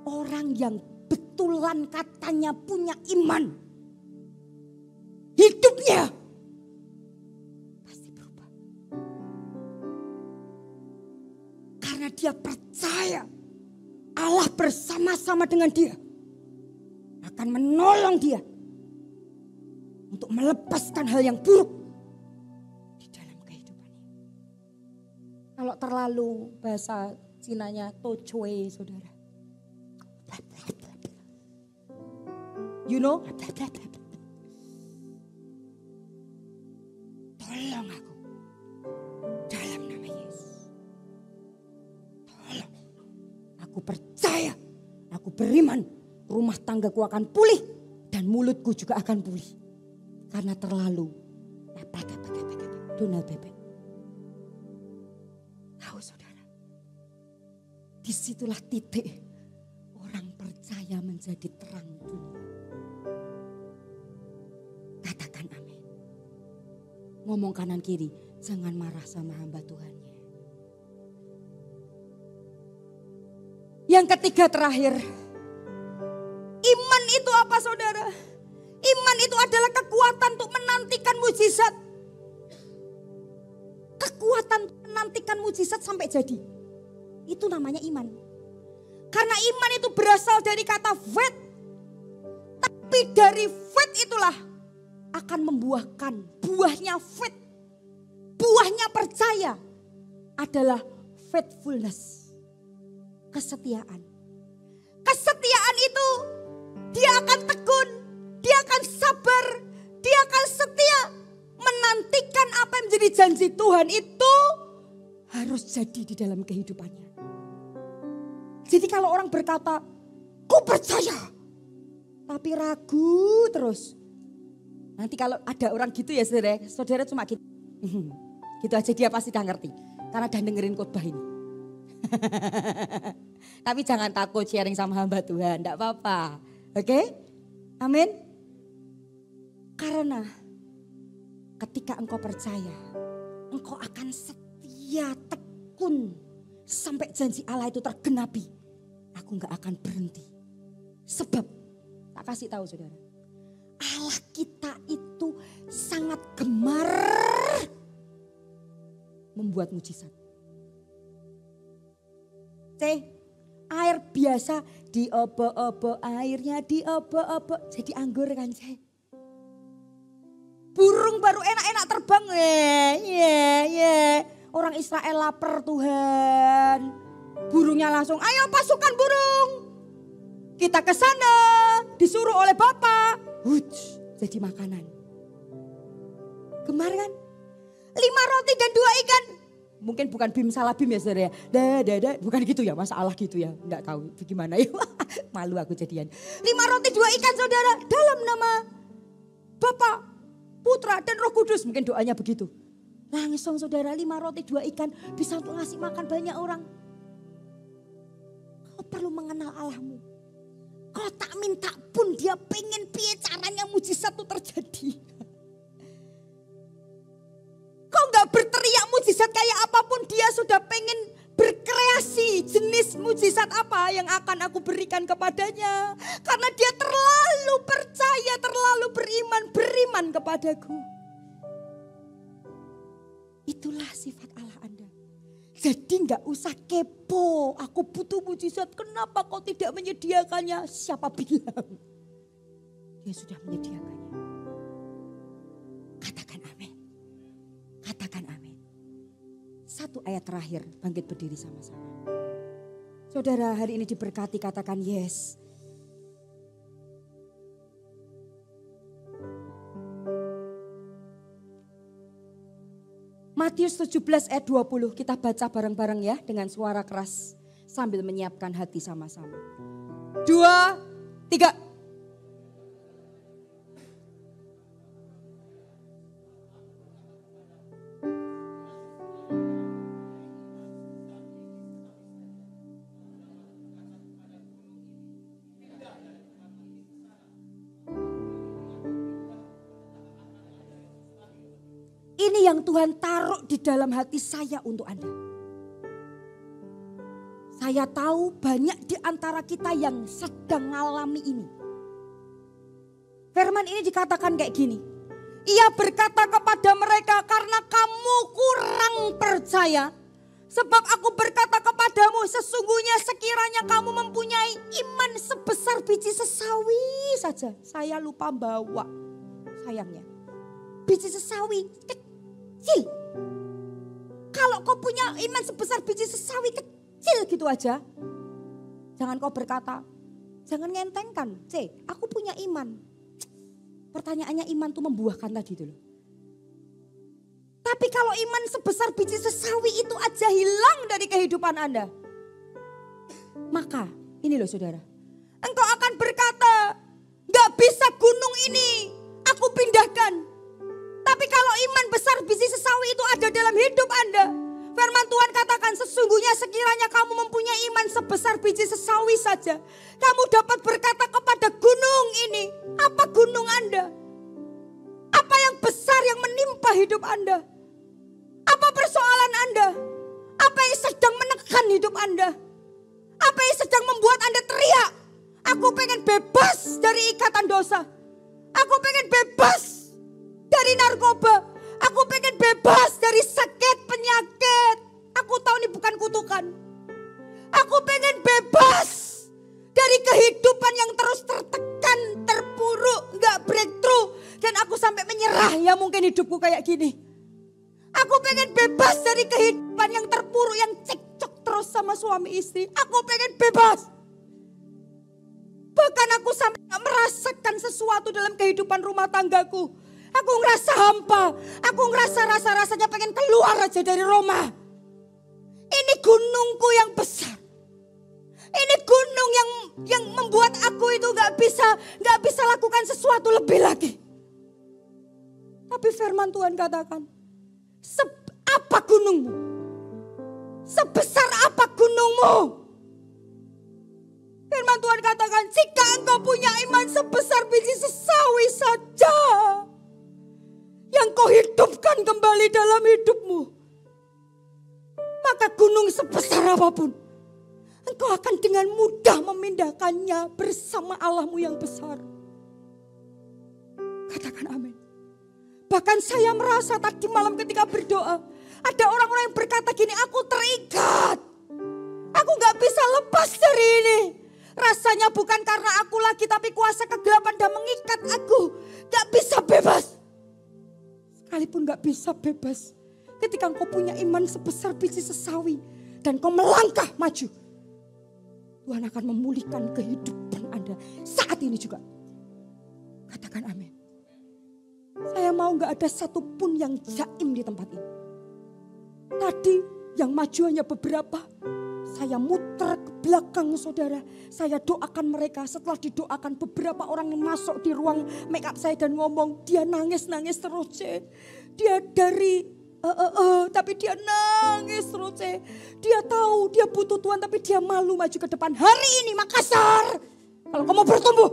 orang yang betulan katanya punya iman, hidupnya pasti berubah. Karena dia percaya Allah bersama-sama dengan dia akan menolong dia untuk melepaskan hal yang buruk di dalam kehidupannya. Kalau terlalu bahasa Cinanya tocue saudara. You know? Tolong aku dalam nama Yesus. Tolong. Aku percaya, aku beriman, rumah tanggaku akan pulih dan mulutku juga akan pulih. Karena terlalu Donald bebek. Tahu saudara, disitulah titik orang percaya menjadi terang dunia. Katakan amin. Ngomong kanan kiri, jangan marah sama hamba Tuhannya. Yang ketiga terakhir, iman itu apa saudara? Iman itu adalah kekuatan untuk menantikan mujizat. Kekuatan untuk menantikan mujizat sampai jadi. Itu namanya iman. Karena iman itu berasal dari kata faith. Tapi dari faith itulah akan membuahkan buahnya faith. Buahnya percaya adalah faithfulness. Kesetiaan. Kesetiaan itu dia akan tekun, dia akan sabar, dia akan setia. Menantikan apa yang menjadi janji Tuhan itu harus jadi di dalam kehidupannya. Jadi kalau orang berkata, ku percaya, tapi ragu terus. Nanti kalau ada orang gitu ya saudara cuma gitu. Gitu aja dia pasti udah ngerti. Karena udah dengerin khotbah ini. Tapi jangan takut sharing sama hamba Tuhan, enggak apa-apa. Oke? Amin. Karena ketika engkau percaya, engkau akan setia tekun sampai janji Allah itu tergenapi. Aku enggak akan berhenti. Sebab, tak kasih tahu saudara, Allah kita itu sangat gemar membuat mujizat. Air biasa diobo-obo, airnya diobo-obo jadi anggur kan burung baru enak-enak terbang. Orang Israel lapar Tuhan. Burungnya langsung, ayo pasukan burung. Kita ke sana, disuruh oleh Bapak. Jadi makanan. Gemar kan? 5 roti dan 2 ikan. Mungkin bukan bim salah bim ya saudara ya. Bukan gitu ya, masalah gitu ya. Enggak tahu bagaimana ya. Malu aku jadian. 5 roti 2 ikan saudara. Dalam nama Bapa, Putra dan Roh Kudus. Mungkin doanya begitu. Langsung saudara 5 roti 2 ikan bisa untuk ngasih makan banyak orang. Kau perlu mengenal Allahmu. Kau tak minta pun dia pengen piye caranya mujizat itu terjadi. Kau gak berteriak mujizat kayak apapun, dia sudah pengen berkreasi jenis mujizat apa yang akan aku berikan kepadanya. Karena dia terlalu percaya, terlalu beriman kepadaku. Itulah sifat Allah Anda. Jadi gak usah kepo, aku butuh mujizat, kenapa kau tidak menyediakannya? Siapa bilang? Dia sudah menyediakannya. Katakan amin. Katakan amin. 1 ayat terakhir, bangkit berdiri sama-sama. Saudara hari ini diberkati, katakan yes. Matius 17 ayat 20 kita baca bareng-bareng ya dengan suara keras sambil menyiapkan hati sama-sama. 2, 3. Ini yang Tuhan taruh di dalam hati saya untuk Anda. Saya tahu banyak di antara kita yang sedang mengalami ini. Firman ini dikatakan kayak gini. Ia berkata kepada mereka, karena kamu kurang percaya. Sebab aku berkata kepadamu, sesungguhnya sekiranya kamu mempunyai iman sebesar biji sesawi saja. Saya lupa bawa, sayangnya. Biji sesawi kecil. Kalau kau punya iman sebesar biji sesawi kecil gitu aja. Jangan kau berkata, jangan ngentengkan. Aku punya iman. Pertanyaannya iman itu membuahkan tadi itu loh. Tapi kalau iman sebesar biji sesawi itu aja hilang dari kehidupan Anda. Maka ini loh saudara. Engkau akan berkata, gak bisa gunung ini aku pindahkan. Tapi kalau iman besar biji sesawi itu ada dalam hidup Anda. Firman Tuhan katakan sesungguhnya sekiranya kamu mempunyai iman sebesar biji sesawi saja. Kamu dapat berkata kepada gunung ini. Apa gunung Anda? Apa yang besar yang menimpa hidup Anda? Apa persoalan Anda? Apa yang sedang menekan hidup Anda? Apa yang sedang membuat Anda teriak? Aku pengen bebas dari ikatan dosa. Aku pengen bebas dari narkoba. Aku pengen bebas dari sakit penyakit. Aku tahu ini bukan kutukan. Aku pengen bebas dari kehidupan yang terus tertekan, terpuruk, gak breakthrough. Dan aku sampai menyerah ya mungkin hidupku kayak gini. Aku pengen bebas dari kehidupan yang terpuruk, yang cekcok terus sama suami istri. Aku pengen bebas. Bahkan aku sampai gak merasakan sesuatu dalam kehidupan rumah tanggaku. Aku ngerasa hampa. Aku ngerasa rasa-rasanya pengen keluar aja dari Roma. Ini gunungku yang besar. Ini gunung yang membuat aku itu gak bisa lakukan sesuatu lebih lagi. Tapi firman Tuhan katakan, apa gunungmu? Sebesar apa gunungmu? Firman Tuhan katakan, jika engkau punya iman sebesar biji sesawi saja, yang kau hidupkan kembali dalam hidupmu, maka gunung sebesar apapun, engkau akan dengan mudah memindahkannya bersama Allahmu yang besar. Katakan amin. Bahkan saya merasa tadi malam ketika berdoa, ada orang-orang yang berkata gini, aku terikat. Aku gak bisa lepas dari ini. Rasanya bukan karena aku lagi, tapi kuasa kegelapan dah mengikat aku. Gak bisa bebas. Sekalipun gak bisa bebas, ketika engkau punya iman sebesar biji sesawi, dan kau melangkah maju, Tuhan akan memulihkan kehidupan Anda saat ini juga. Katakan amin. Saya mau gak ada satupun yang jaim di tempat ini. Tadi yang maju hanya beberapa. Saya muter ke belakang saudara. Saya doakan mereka. Setelah didoakan, beberapa orang yang masuk di ruang make up saya dan ngomong, dia nangis-nangis terus. Dia dari tapi dia nangis terus. Dia tahu dia butuh Tuhan, tapi dia malu maju ke depan. Hari ini Makassar, kalau kamu bertumbuh,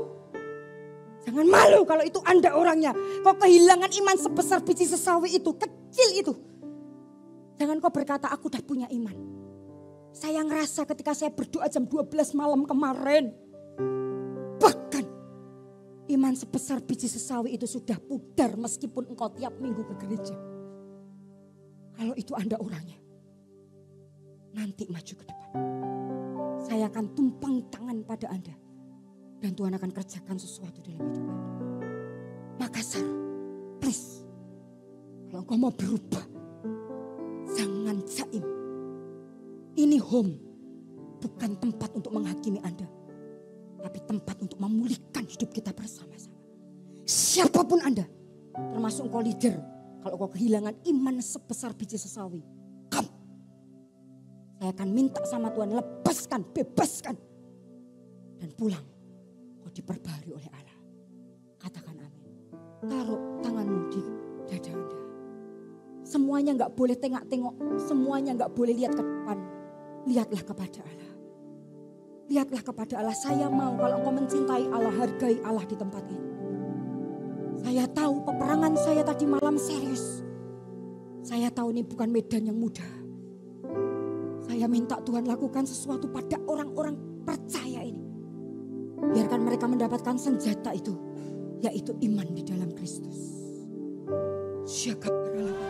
jangan malu kalau itu Anda orangnya. Kau kehilangan iman sebesar biji sesawi itu, kecil itu. Jangan kau berkata, aku udah punya iman. Saya ngerasa ketika saya berdoa jam 12 malam kemarin, bahkan iman sebesar biji sesawi itu sudah pudar meskipun engkau tiap minggu ke gereja. Kalau itu Anda orangnya, nanti maju ke depan. Saya akan tumpang tangan pada Anda. Dan Tuhan akan kerjakan sesuatu dalam hidup Anda. Makassar, please. Kalau engkau mau berubah, jangan jaim. Ini home, bukan tempat untuk menghakimi Anda. Tapi tempat untuk memulihkan hidup kita bersama-sama. Siapapun Anda, termasuk engkau leader. Kalau kau kehilangan iman sebesar biji sesawi, come. Saya akan minta sama Tuhan, lepaskan, bebaskan. Dan pulang. Kau diperbarui oleh Allah. Katakan amin. Taruh tanganmu di dada Anda. Semuanya gak boleh tengok-tengok. Semuanya gak boleh lihat ke depan. Lihatlah kepada Allah. Lihatlah kepada Allah. Saya mau kalau engkau mencintai Allah, hargai Allah di tempat ini. Saya tahu peperangan saya tadi malam serius. Saya tahu ini bukan medan yang mudah. Saya minta Tuhan lakukan sesuatu pada orang-orang percaya ini. Biarkan mereka mendapatkan senjata itu, yaitu iman di dalam Kristus. Datang kepada Allah.